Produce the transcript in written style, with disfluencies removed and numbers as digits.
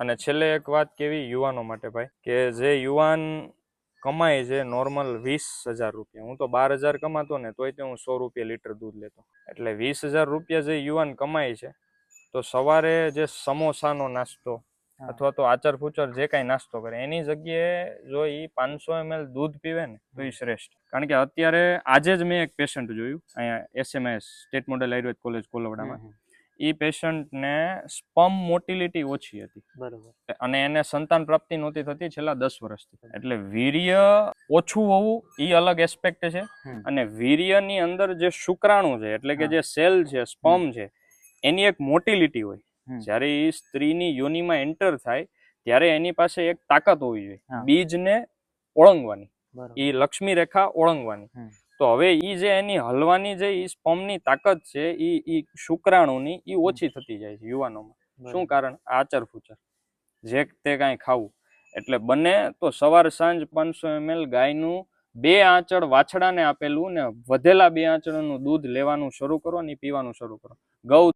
અને છેલ્લે એક વાત કેવી યુવાનો માટે ભાઈ, કે જે યુવાન કમાય છે નોર્મલ 20,000 રૂપિયા, હું તો 12,000 કમાતો ને તોય તે હું 100 રૂપિયા લીટર દૂધ લેતો. એટલે 20,000 રૂપિયા જે યુવાન કમાય છે, તો સવારે જે સમોસાનો નાસ્તો અથવા તો આચર ફૂચર જે કાંઈ નાસ્તો કરે એની જગ્યાએ જો એ 500 ml દૂધ પીવે ને તો એ શ્રેષ્ઠ. કારણ કે અત્યારે આજે જ મેં એક પેશન્ટ જોયું અહીંયા SMS state model Ayurved college કોલવડામાં. એ પેશન્ટને સ્પર્મ મોટિલિટી ઓછી હતી, બરોબર, અને એને સંતાન પ્રાપ્તિ નહોતી થતી છેલ્લા 10 વર્ષથી. એટલે વીર્ય ઓછું હોવું એ અલગ એસ્પેક્ટ છે, અને વીર્યની અંદર જે શુક્રાણુ છે એટલે કે જે સેલ છે, સ્પર્મ છે, એની એક મોટિલિટી હોય. જ્યારે એ સ્ત્રીની યોનિમાં એન્ટર થાય ત્યારે એની પાસે એક તાકાત હોવી જોઈએ બીજને ઓળંગવાની, એ લક્ષ્મી રેખા ઓળંગવાની. તો હવે ઈ જે એની હલવાની જે ઈ સ્પર્મની તાકાત છે ઈ શુક્રાણુની ઈ ઓછી થતી જાય છે યુવાનોમાં. શું કારણ? આચર ફૂચર, જે તે કાંઈ ખાવું. એટલે બને તો સવાર સાંજ 500 ml ગાયનું 2 આંચળ વાછડાને આપેલું ને વધેલા 2 આંચળનું દૂધ લેવાનું શરૂ કરો ને પીવાનું શરૂ કરો. ગૌ